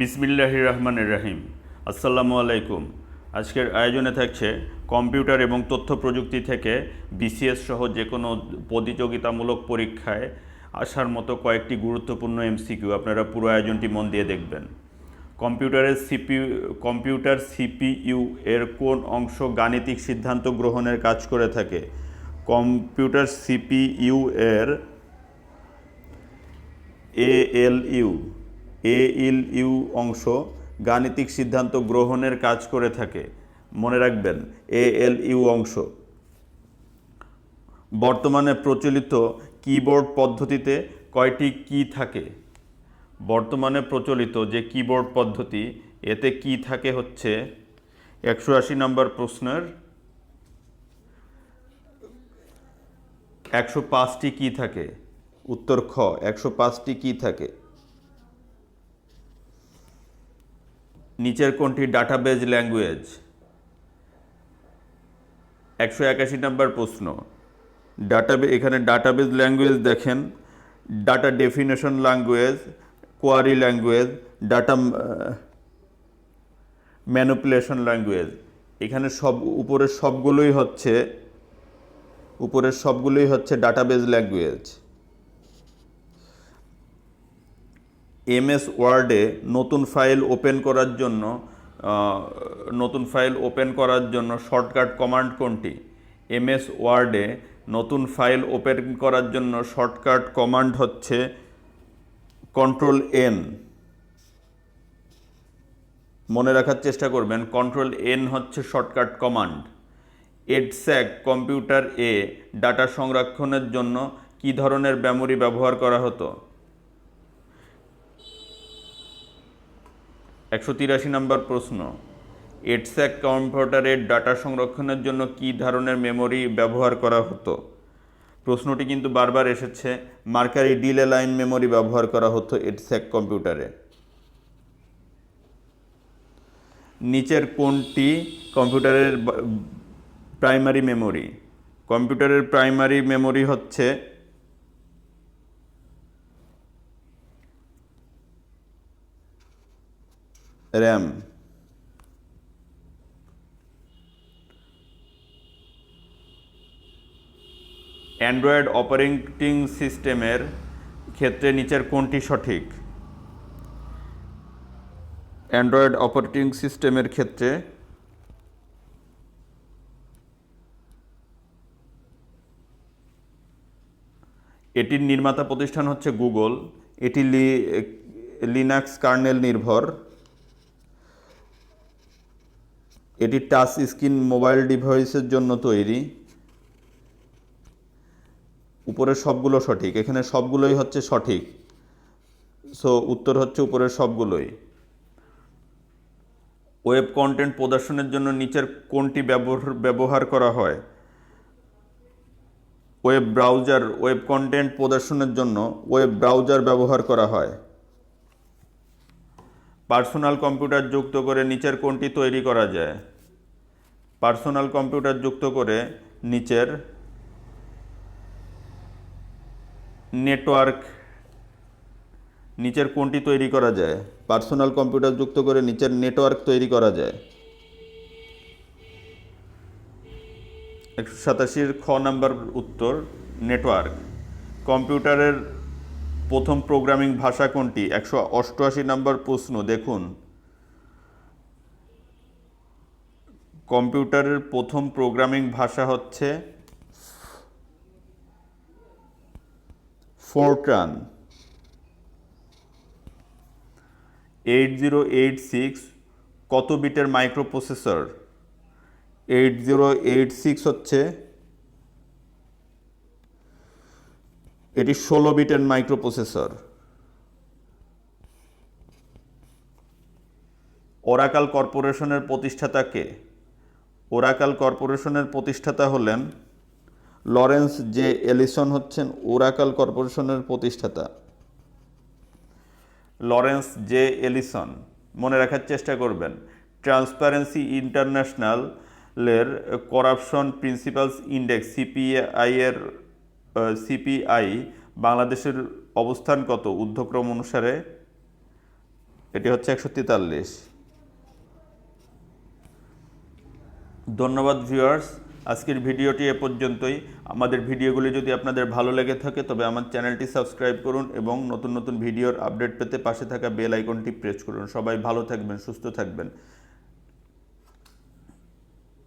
বিসমিল্লাহির রহমানির রহিম। আসসালামু আলাইকুম। আজকের আয়োজনে থাকছে কম্পিউটার এবং তথ্য প্রযুক্তি থেকে বিসিএস সহ যে কোনো প্রতিযোগিতামূলক পরীক্ষায় আসার মতো কয়েকটি গুরুত্বপূর্ণ এমসিকিউ। আপনারা পুরো আয়োজনটি মন দিয়ে দেখবেন। কম্পিউটার সিপিইউ এর কোন অংশ গাণিতিক সিদ্ধান্ত গ্রহণের কাজ করে থাকে? কম্পিউটার সিপিইউ এর এএলইউ এএলইউ অংশ গাণিতিক সিদ্ধান্ত গ্রহণের কাজ করে থাকে। মনে রাখবেন, এএলইউ অংশ। বর্তমানে প্রচলিত কিবোর্ড পদ্ধতিতে কয়টি কি থাকে? বর্তমানে প্রচলিত যে কিবোর্ড পদ্ধতি, এতে কি থাকে হচ্ছে 180 নম্বর প্রশ্নের 105টি কি থাকে। উত্তর খ, 105টি কি থাকে। নিচের কোনটি ডাটাবেজ ল্যাঙ্গুয়েজ? 181 নম্বর প্রশ্ন। এখানে ডাটাবেজ ল্যাঙ্গুয়েজ দেখেন, data definition language, query language, data manipulation language. এখানে উপরের সবগুলোই হচ্ছে ডাটাবেজ ল্যাঙ্গুয়েজ। এমএস ওয়ার্ডে নতুন ফাইল ওপেন করার জন্য শর্টকাট কমান্ড কোনটি? এমএস ওয়ার্ডে নতুন ফাইল ওপেন করার জন্য শর্টকাট কমান্ড হচ্ছে কন্ট্রোল এন। মনে রাখার চেষ্টা করবেন, কন্ট্রোল এন হচ্ছে শর্টকাট কমান্ড। এডস্যাক কম্পিউটার এ ডাটা সংরক্ষণের জন্য কি ধরনের মেমরি ব্যবহার করা হতো? 183 নম্বর প্রশ্ন। এডস্যাক কম্পিউটারের ডাটা সংরক্ষণের জন্য কি ধরনের মেমরি ব্যবহার করা হতো? প্রশ্নটি কিন্তু বারবার এসেছে। মার্কারি ডিলে লাইন মেমরি ব্যবহার করা হতো এডস্যাক কম্পিউটারে। নিচের কোনটি কম্পিউটারের প্রাইমারি মেমরি? কম্পিউটারের প্রাইমারি মেমরি হচ্ছে র্যাম। অ্যান্ড্রয়েড অপারেটিং সিস্টেমের ক্ষেত্রে নিচের কোনটি সঠিক? অ্যান্ড্রয়েড অপারেটিং সিস্টেমের ক্ষেত্রে এটির নির্মাতা প্রতিষ্ঠান হচ্ছে গুগল। এটি লিনাক্স কার্নেল নির্ভর। এটি টাচ স্ক্রিন মোবাইল ডিভাইসের জন্য তৈরি। উপরের সবগুলো সঠিক, এখানে সবগুলোই হচ্ছে সঠিক। সো উত্তর হচ্ছে উপরের সবগুলোই। ওয়েব কন্টেন্ট প্রদর্শনের জন্য নিচের কোনটি ব্যবহার করা হয়? ওয়েব কন্টেন্ট প্রদর্শনের জন্য ওয়েব ব্রাউজার ব্যবহার করা হয়। পার্সোনাল কম্পিউটার যুক্ত করে নিচের কোনটি তৈরি করা যায়? পার্সোনাল কম্পিউটার যুক্ত করে নিচের কোনটি তৈরি করা যায়? পার্সোনাল কম্পিউটার যুক্ত করে নিচের নেটওয়ার্ক তৈরি করা যায়। 187 খ নাম্বার উত্তর নেটওয়ার্ক। কম্পিউটারের প্রথম প্রোগ্রামিং ভাষা কোনটি? 188 নম্বর প্রশ্ন দেখুন। কম্পিউটারের প্রথম প্রোগ্রামিং ভাষা হচ্ছে ফোরট্রান। 8086 কত বিটের মাইক্রোপ্রসেসর? 8086 হচ্ছে এটি 16 বিটের মাইক্রোপ্রসেসর। ওরাকল কর্পোরেশনের প্রতিষ্ঠাতা কে? ওরাকল কর্পোরেশনের প্রতিষ্ঠাতা হলেন লরেন্স জে এলিসন, হচ্ছেন ওরাকল কর্পোরেশনের প্রতিষ্ঠাতা। Lawrence J Ellison. মনে রাখার চেষ্টা করবেন, ট্রান্সপারেন্সি ইন্টারন্যাশনালের করাপশন প্রিন্সিপালস ইন্ডেক্স সিপিআই বাংলাদেশের অবস্থান কত ঊর্ধ্বক্রম অনুসারে? এটি হচ্ছে 143। ধন্যবাদ ভিউয়ার্স, আজকের ভিডিওটি এ পর্যন্তই। আমাদের ভিডিওগুলি যদি আপনাদের ভালো লেগে থাকে তবে আমার চ্যানেলটি সাবস্ক্রাইব করুন এবং নতুন নতুন ভিডিওর আপডেট পেতে পাশে থাকা বেল আইকনটি প্রেস করুন। সবাই ভালো থাকবেন, সুস্থ থাকবেন।